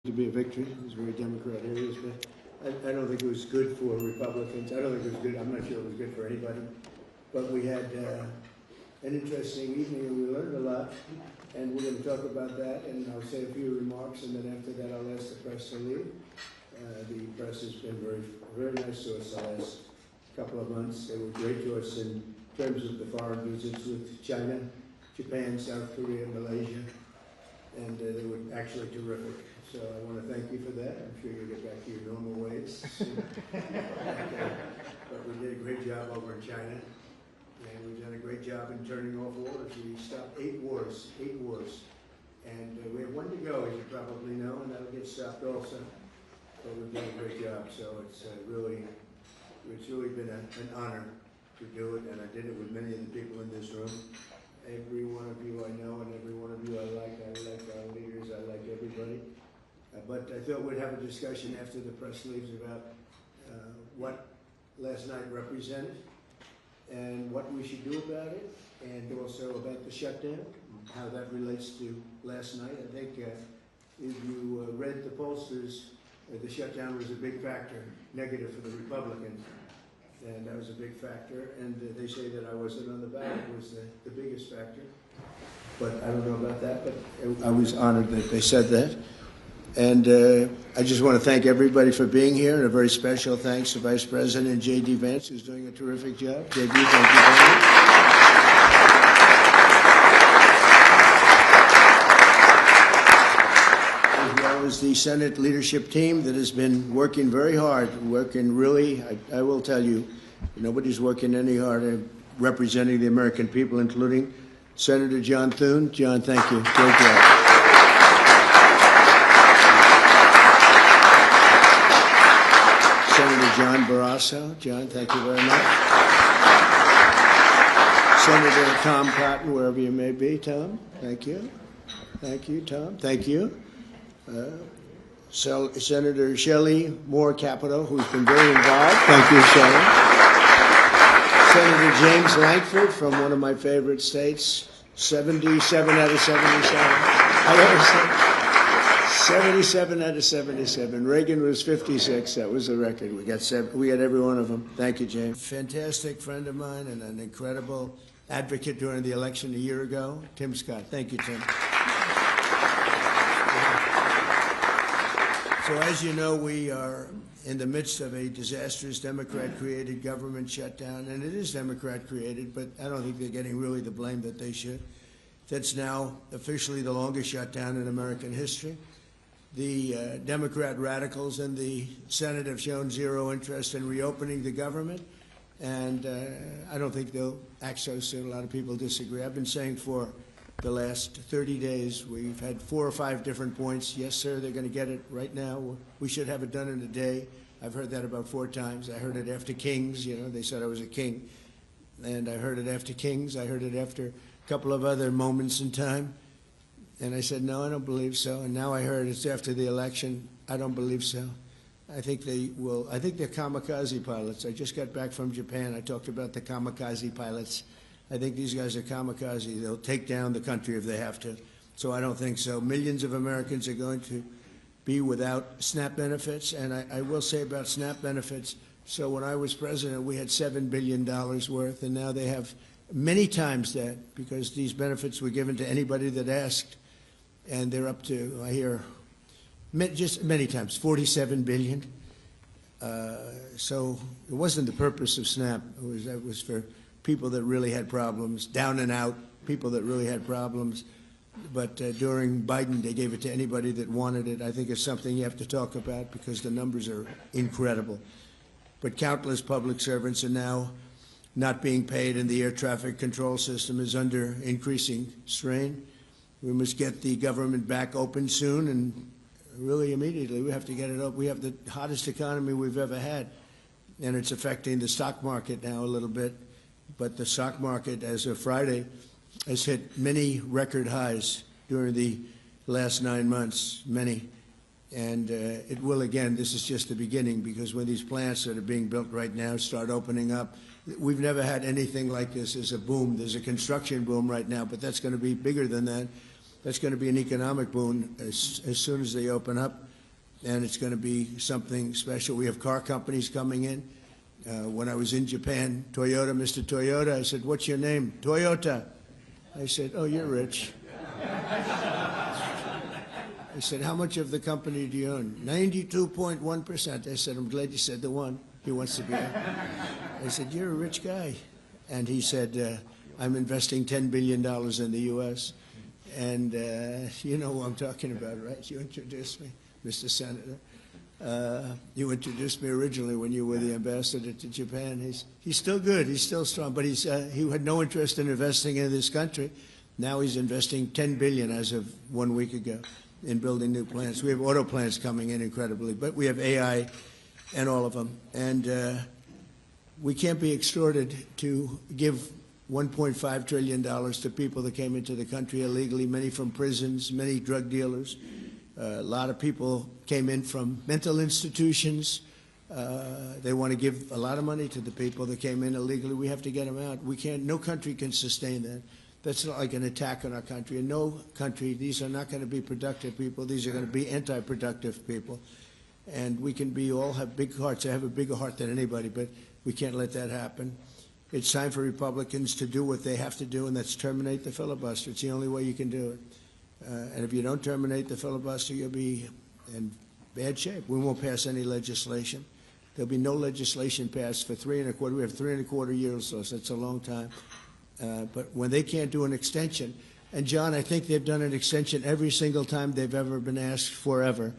to be a victory. It was very Democrat areas, but I don't think it was good for Republicans. I don't think it was good. I'm not sure it was good for anybody. But we had an interesting evening, and we learned a lot. And we're going to talk about that, and I'll say a few remarks, and then after that I'll ask the press to leave. The press has been very nice to us the last couple of months. They were great to us in terms of the foreign visits with China, Japan, South Korea, Malaysia, and they were actually terrific. So I want to thank you for that. I'm sure you'll get back to your normal ways soon. But we did a great job over in China, and we've done a great job in turning off wars. We stopped 8 wars, and we have 1 to go, as you probably know, and that'll get stopped also. But we've done a great job, so it's really been an honor to do it, and I did it with many of the people in this room. Every one of you I know, and every one of you I like our leaders, I like everybody. But I thought we'd have a discussion after the press leaves about what last night represented and what we should do about it, and also about the shutdown, how that relates to last night. I think if you read the pollsters, the shutdown was a big factor, negative for the Republicans, and that was a big factor. And they say that I wasn't on the ballot was the biggest factor. But I don't know about that, but I was honored that they said that. And I just want to thank everybody for being here, and a very special thanks to Vice President J.D. Vance, who's doing a terrific job. J.D., thank you very much. As well as the Senate leadership team that has been working very hard, I will tell you, nobody's working any harder representing the American people, including Senator John Thune. John, thank you. Great job. Senator John Barrasso. John, thank you very much. Senator Tom Cotton, wherever you may be. Tom, thank you. Thank you, Tom. Thank you. Senator Shelley Moore Capito, who's been very involved. Thank you, Shelley. Senator James Lankford from one of my favorite states, 77 out of 77. I always say 77 out of 77. Reagan was 56. That was the record. We had every one of them. Thank you, James. Fantastic friend of mine and an incredible advocate during the election a year ago, Tim Scott. Thank you, Tim. So as you know, we are in the midst of a disastrous Democrat-created government shutdown, and it is Democrat-created, but I don't think they're getting really the blame that they should. That's now officially the longest shutdown in American history. The Democrat radicals in the Senate have shown zero interest in reopening the government, and I don't think they'll act so soon. A lot of people disagree. I've been saying for the last 30 days, we've had 4 or 5 different points. Yes, sir, they're going to get it right now. We should have it done in a day. I've heard that about 4 times. I heard it after Kings. They said I was a king. And I heard it after Kings. I heard it after a couple of other moments in time. And I said, no, I don't believe so. And now I heard it's after the election. I don't believe so. I think they will. I think they're kamikaze pilots. I just got back from Japan. I talked about the kamikaze pilots. I think these guys are kamikaze. They'll take down the country if they have to. So I don't think so. Millions of Americans are going to be without SNAP benefits. And I will say about SNAP benefits, so when I was president, we had $7 billion worth, and now they have many times that, because these benefits were given to anybody that asked, and they're up to, I hear, just many times, $47 billion. So it wasn't the purpose of SNAP. It was for people that really had problems, down and out, people that really had problems. But during Biden, they gave it to anybody that wanted it. I think it's something you have to talk about because the numbers are incredible. But countless public servants are now not being paid, and the air traffic control system is under increasing strain. We must get the government back open soon, and really immediately. We have to get it up. We have the hottest economy we've ever had, and it's affecting the stock market now a little bit. But the stock market, as of Friday, has hit many record highs during the last 9 months, many. And it will again. This is just the beginning, because when these plants that are being built right now start opening up, we've never had anything like this as a boom. There's a construction boom right now, but that's going to be bigger than that. That's going to be an economic boom as soon as they open up. and it's going to be something special. We have car companies coming in. When I was in Japan, Toyota, Mr. Toyota, I said, "What's your name?" "Toyota." I said, "Oh, you're rich." I said, "How much of the company do you own?" 92.1%. I said, "I'm glad you said the one. He wants to be on." I said, "You're a rich guy." And he said, "I'm investing $10 billion in the U.S." And you know who I'm talking about, right? You introduced me, Mr. Senator. You introduced me originally when you were the ambassador to Japan. He's still good. He's still strong. But he had no interest in investing in this country. Now he's investing $10 billion as of 1 week ago in building new plants. We have auto plants coming in incredibly, but we have AI and all of them. And we can't be extorted to give $1.5 trillion to people that came into the country illegally, many from prisons, many drug dealers. A lot of people came in from mental institutions. They want to give a lot of money to the people that came in illegally. We have to get them out. We can't, no country can sustain that. That's not like an attack on our country. In no country, these are not going to be productive people. These are going to be anti-productive people. And we can all have big hearts. I have a bigger heart than anybody, but we can't let that happen. It's time for Republicans to do what they have to do, and that's terminate the filibuster. It's the only way you can do it. And if you don't terminate the filibuster, you'll be in bad shape. We won't pass any legislation. There'll be no legislation passed for 3.25. We have 3.25 years, so that's a long time. But when they can't do an extension, and John, I think they've done an extension every single time they've ever been asked forever.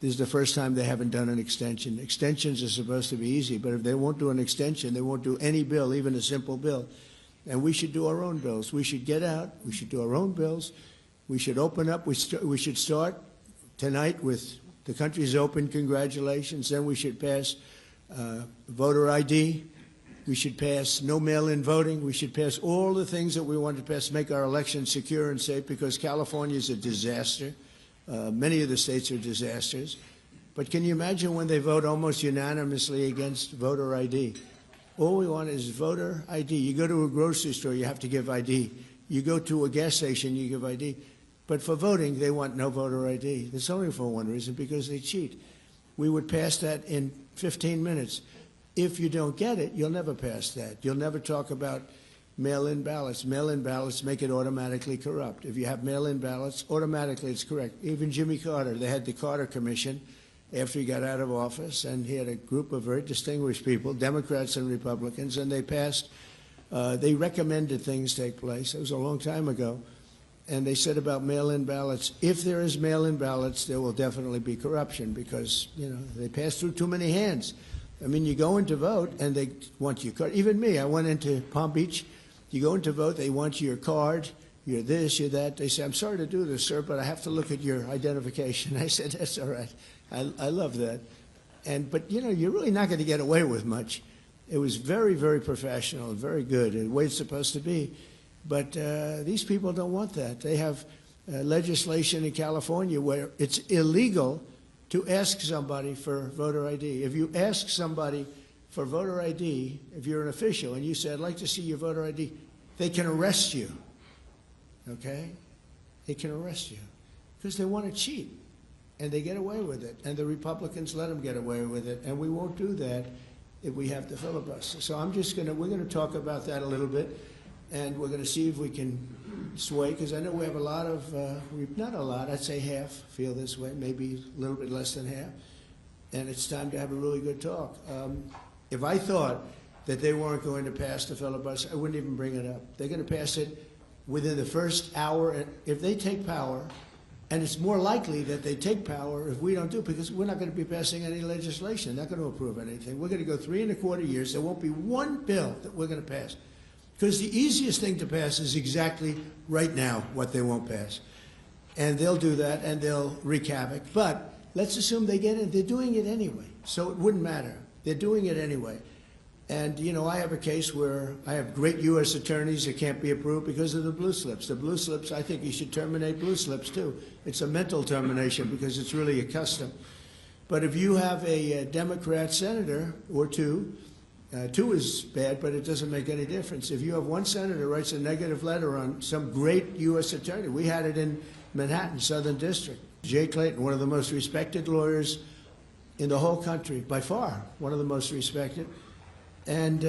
This is the first time they haven't done an extension. Extensions are supposed to be easy, but if they won't do an extension, they won't do any bill, even a simple bill. And we should do our own bills. We should get out. We should do our own bills. We should open up. We should start tonight with the country's open. Congratulations. Then we should pass voter ID. We should pass no mail-in voting. We should pass all the things that we want to pass, make our elections secure and safe, because California is a disaster. Many of the states are disasters. But can you imagine when they vote almost unanimously against voter ID? All we want is voter ID. You go to a grocery store, you have to give ID. You go to a gas station, you give ID. But for voting, they want no voter ID. It's only for one reason, because they cheat. We would pass that in 15 minutes. If you don't get it, you'll never pass that. You'll never talk about mail-in ballots. Mail-in ballots make it automatically corrupt. If you have mail-in ballots, automatically it's correct. Even Jimmy Carter, they had the Carter Commission after he got out of office, and he had a group of very distinguished people, Democrats and Republicans, and they passed, they recommended things take place. It was a long time ago. And they said about mail-in ballots, if there is mail-in ballots, there will definitely be corruption, because, you know, they pass through too many hands. I mean, you go in to vote, and they want your card. Even me, I went into Palm Beach. You go in to vote, they want your card, you're this, you're that. They say, "I'm sorry to do this, sir, but I have to look at your identification." I said, "That's all right. I love that." But, you know, you're really not going to get away with much. It was very, very professional, very good, the way it's supposed to be. But these people don't want that. They have legislation in California where it's illegal to ask somebody for voter ID. If you ask somebody for voter ID, if you're an official and you say, "I'd like to see your voter ID," they can arrest you, okay? They can arrest you because they want to cheat, and they get away with it, and the Republicans let them get away with it, and we won't do that if we have the filibuster. So we're going to talk about that a little bit, and we're going to see if we can sway, because I know we have a lot of, not a lot, I'd say half feel this way, maybe a little bit less than half, and it's time to have a really good talk. If I thought that they weren't going to pass the filibuster, I wouldn't even bring it up. They're going to pass it within the first hour. And if they take power, and it's more likely that they take power if we don't do it, because we're not going to be passing any legislation. They're not going to approve anything. We're going to go 3.25 years. There won't be one bill that we're going to pass. Because the easiest thing to pass is exactly right now what they won't pass. And they'll do that, and they'll wreak havoc. But let's assume they get it. They're doing it anyway, so it wouldn't matter. They're doing it anyway. And, you know, I have a case where I have great U.S. attorneys that can't be approved because of the blue slips. The blue slips, I think you should terminate blue slips, too. It's a mental termination because it's really a custom. But if you have a Democrat senator or two is bad, but it doesn't make any difference. If you have one senator writes a negative letter on some great U.S. attorney, we had it in Manhattan, Southern District. Jay Clayton, one of the most respected lawyers in the whole country, by far, one of the most respected, and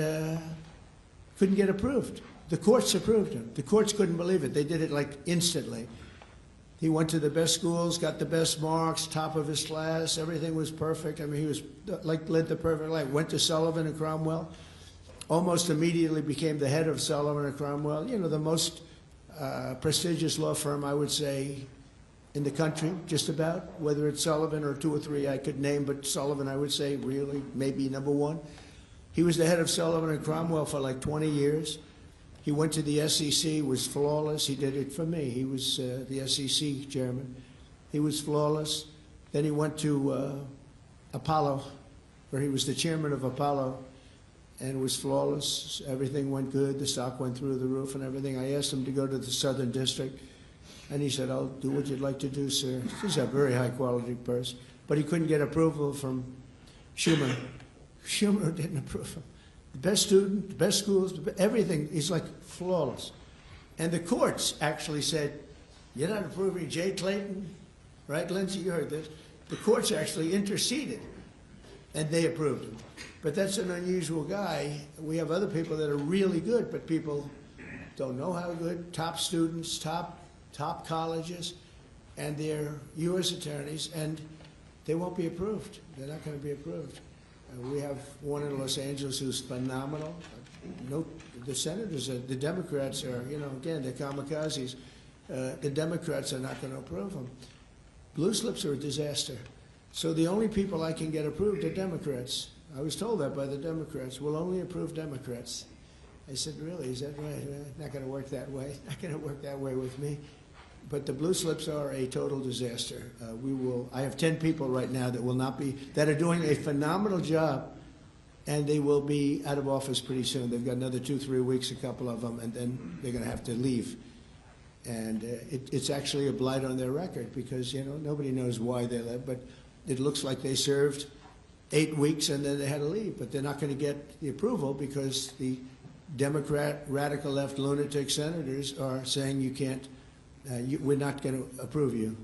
couldn't get approved. The courts approved him. The courts couldn't believe it. They did it like instantly. He went to the best schools, got the best marks, top of his class. Everything was perfect. I mean, he was like led the perfect life. Went to Sullivan and Cromwell. Almost immediately became the head of Sullivan and Cromwell. You know, the most prestigious law firm, I would say, in the country, just about. Whether it's Sullivan or two or three I could name, but Sullivan, I would say, really, maybe number one. He was the head of Sullivan and Cromwell for like 20 years. He went to the SEC, was flawless. He did it for me. He was the SEC chairman. He was flawless. Then he went to Apollo, where he was the chairman of Apollo, and was flawless. Everything went good. The stock went through the roof and everything. I asked him to go to the Southern District, and he said, "I'll do what you'd like to do, sir." He's a very high-quality person. But he couldn't get approval from Schumer. Schumer didn't approve him. The best student, the best schools, everything. He's like flawless. And the courts actually said, "You're not approving Jay Clayton?" Right, Lindsay? You heard this. The courts actually interceded, and they approved him. But that's an unusual guy. We have other people that are really good, but people don't know how good. Top students, top colleges, and they're U.S. attorneys, and they won't be approved. They're not going to be approved. We have one in Los Angeles who's phenomenal. No, the senators, the Democrats are, you know, again, they're kamikazes. The Democrats are not going to approve them. Blue slips are a disaster. So the only people I can get approved are Democrats. I was told that by the Democrats. We'll only approve Democrats. I said, really, is that right? Not going to work that way. Not going to work that way with me. But the blue slips are a total disaster. I have 10 people right now that are doing a phenomenal job, and they will be out of office pretty soon. They've got another 2-3 weeks, a couple of them, and then they're going to have to leave. And it's actually a blight on their record because, you know, nobody knows why they left, but it looks like they served 8 weeks and then they had to leave. But they're not going to get the approval because the Democrat, radical left lunatic senators are saying you can't, we're not going to approve you.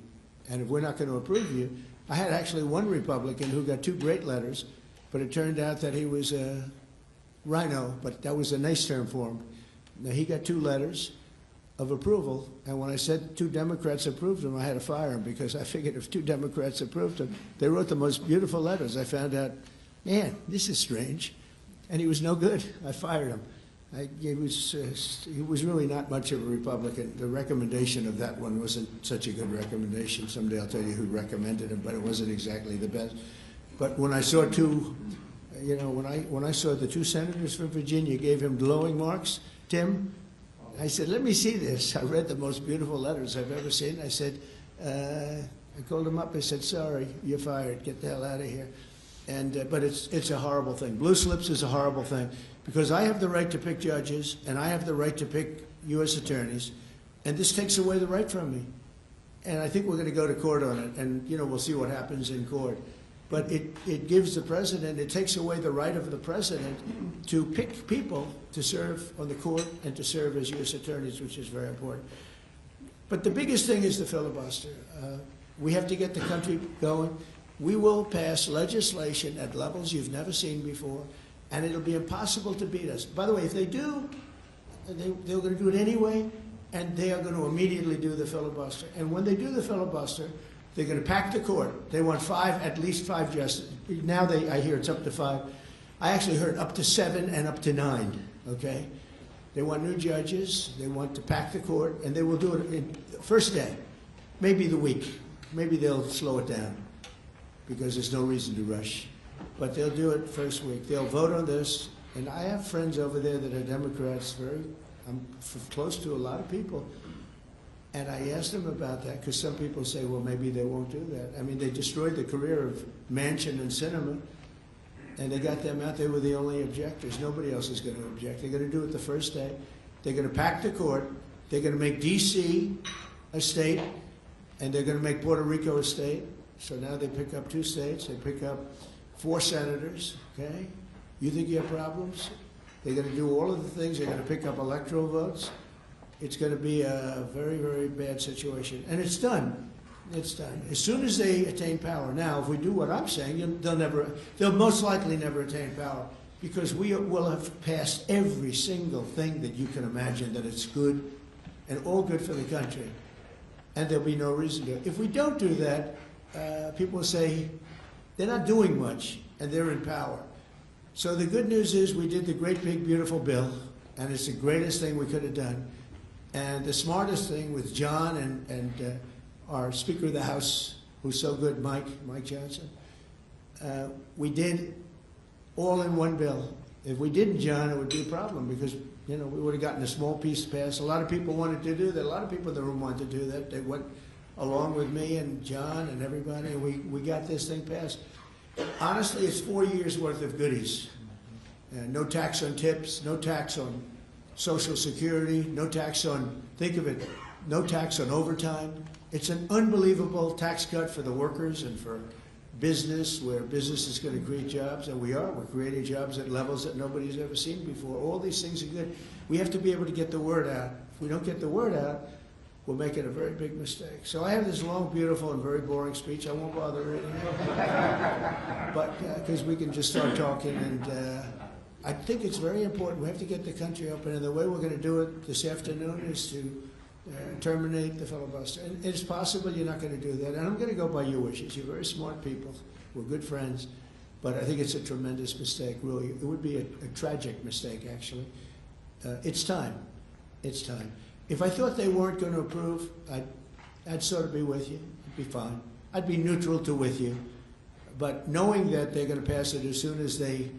And if we're not going to approve you, I had actually one Republican who got 2 great letters, but it turned out that he was a rhino, but that was a nice term for him. Now, he got 2 letters of approval, and when I said 2 Democrats approved him, I had to fire him because I figured if 2 Democrats approved him, they wrote the most beautiful letters. I found out, man, this is strange. And he was no good. I fired him. He was really not much of a Republican. The recommendation of that one wasn't such a good recommendation. Someday I'll tell you who recommended him, but it wasn't exactly the best. But when I saw 2, you know, when I saw the 2 senators from Virginia gave him glowing marks, Tim, I said, let me see this. I read the most beautiful letters I've ever seen. I said, I called him up. I said, sorry, you're fired. Get the hell out of here. And but it's a horrible thing. Blue slips is a horrible thing because I have the right to pick judges and I have the right to pick U.S. attorneys, and this takes away the right from me. And I think we're going to go to court on it, and you know we'll see what happens in court. But it gives the president, it takes away the right of the president to pick people to serve on the court and to serve as U.S. attorneys, which is very important. But the biggest thing is the filibuster. We have to get the country going. We will pass legislation at levels you've never seen before, and it'll be impossible to beat us. By the way, if they do, they're going to do it anyway, and they are going to immediately do the filibuster. And when they do the filibuster, they're going to pack the court. They want at least five justices. Now I hear it's up to 5. I actually heard up to 7 and up to 9, okay? They want new judges. They want to pack the court, and they will do it in the first day, maybe the week. Maybe they'll slow it down because there's no reason to rush. But they'll do it first week. They'll vote on this. And I have friends over there that are Democrats. I'm close to a lot of people. And I asked them about that because some people say, well, maybe they won't do that. I mean, they destroyed the career of Manchin and Sinema, and they got them out. They were the only objectors. Nobody else is going to object. They're going to do it the first day. They're going to pack the court. They're going to make D.C. a state, and they're going to make Puerto Rico a state. So now they pick up 2 states. They pick up 4 senators, okay? You think you have problems? They're going to do all of the things. They're going to pick up electoral votes. It's going to be a very, very bad situation. And it's done. It's done. As soon as they attain power. Now, if we do what I'm saying, they'll most likely never attain power, because we will have passed every single thing that you can imagine that it's good and all good for the country. And there'll be no reason to. If we don't do that, people will say they're not doing much and they're in power. So the good news is we did the great big beautiful bill, and it's the greatest thing we could have done. And the smartest thing with John and our Speaker of the House, who's so good, Mike Johnson, we did all in one bill. If we didn't, John, it would be a problem, because we would have gotten a small piece passed. A lot of people wanted to do that. A lot of people in the room wanted to do that. They went along with me and John and everybody, and we got this thing passed. Honestly, it's 4 years worth of goodies. No tax on tips, no tax on Social Security, no tax on, think of it, no tax on overtime. It's an unbelievable tax cut for the workers and for business, where business is going to create jobs, and we're creating jobs at levels that nobody's ever seen before. All these things are good. We have to be able to get the word out. If we don't get the word out, we're making a very big mistake. So I have this long, beautiful, and very boring speech. I won't bother reading it, but because we can just start talking. And I think it's very important. We have to get the country open, and the way we're going to do it this afternoon is to terminate the filibuster. And it's possible you're not going to do that, and I'm going to go by your wishes. You're very smart people. We're good friends, but I think it's a tremendous mistake, really. It would be a tragic mistake, actually. It's time. It's time. If I thought they weren't going to approve, I'd sort of be with you. It'd be fine. I'd be neutral to with you. But knowing that they're going to pass it as soon as they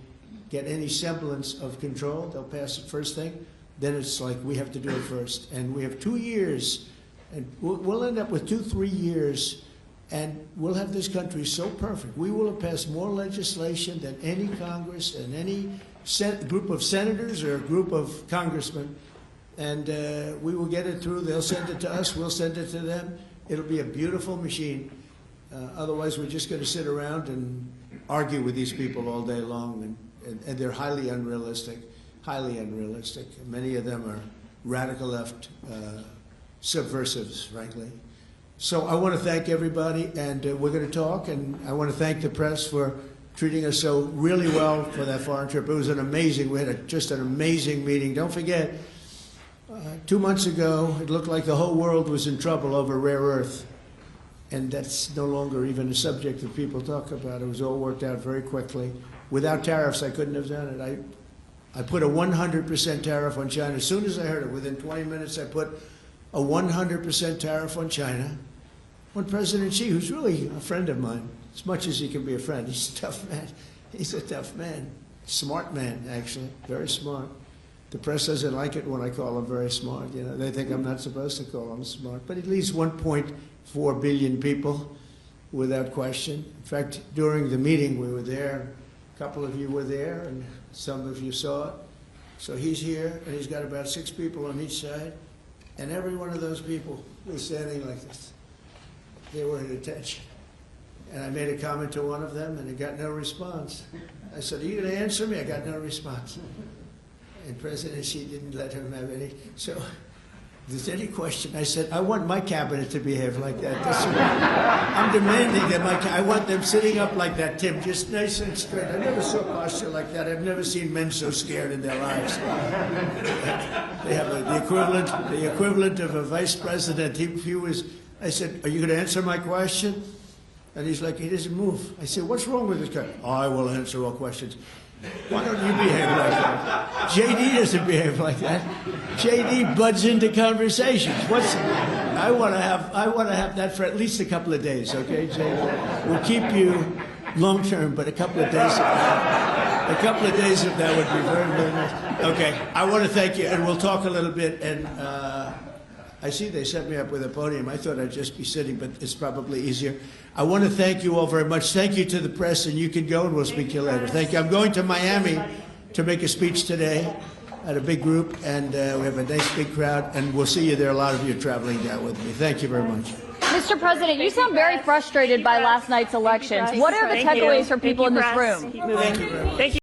get any semblance of control, they'll pass it first thing. Then it's like we have to do it first. And we have 2 years, and we'll end up with 2-3 years, and we'll have this country so perfect. We will have passed more legislation than any Congress and any group of senators or a group of congressmen. And we will get it through. They'll send it to us. We'll send it to them. It'll be a beautiful machine. Otherwise, we're just going to sit around and argue with these people all day long, and they're highly unrealistic. Highly unrealistic. Many of them are radical left subversives, frankly. So I want to thank everybody, and we're going to talk, and I want to thank the press for treating us so really well for that foreign trip. It was we had just an amazing meeting. Don't forget, 2 months ago, it looked like the whole world was in trouble over rare earth, and that's no longer even a subject that people talk about. It was all worked out very quickly. Without tariffs, I couldn't have done it. I put a 100% tariff on China. As soon as I heard it, within 20 minutes, I put a 100% tariff on China. When President Xi, who's really a friend of mine, as much as he can be a friend, he's a tough man. He's a tough man. Smart man, actually. Very smart. The press doesn't like it when I call him very smart. They think I'm not supposed to call him smart. But he leads 1.4 billion people, without question. In fact, during the meeting, we were there. A couple of you were there, and some of you saw it. So he's here, and he's got about 6 people on each side, and every one of those people was standing like this. They were at attention. And I made a comment to one of them, and he got no response. I said, "Are you going to answer me?" I got no response. And President Xi didn't let him have any. So if there's any question, I said, I want my cabinet to behave like that. I'm demanding that I want them sitting up like that, Tim, just nice and straight. I never saw posture like that. I've never seen men so scared in their lives. They have the equivalent of a vice president. I said, "Are you going to answer my question?" And he's like, he doesn't move. I said, "What's wrong with this guy?" "I will answer all questions." Why don't you behave like that? JD doesn't behave like that. JD butts into conversations. I want to have that for at least a couple of days, okay, JD? We'll keep you long term, but a couple of days of that would be very, very nice. Okay, I want to thank you, and we'll talk a little bit. And I see they set me up with a podium. I thought I'd just be sitting, but it's probably easier. I want to thank you all very much. Thank you to the press, and you can go, and we'll speak to you later. Thank you. I'm going to Miami to make a speech today at a big group, and we have a nice big crowd, and we'll see you there. A lot of you are traveling down with me. Thank you very much. Mr. President, you sound very frustrated by last night's elections. What are the takeaways for people in this room? Thank you.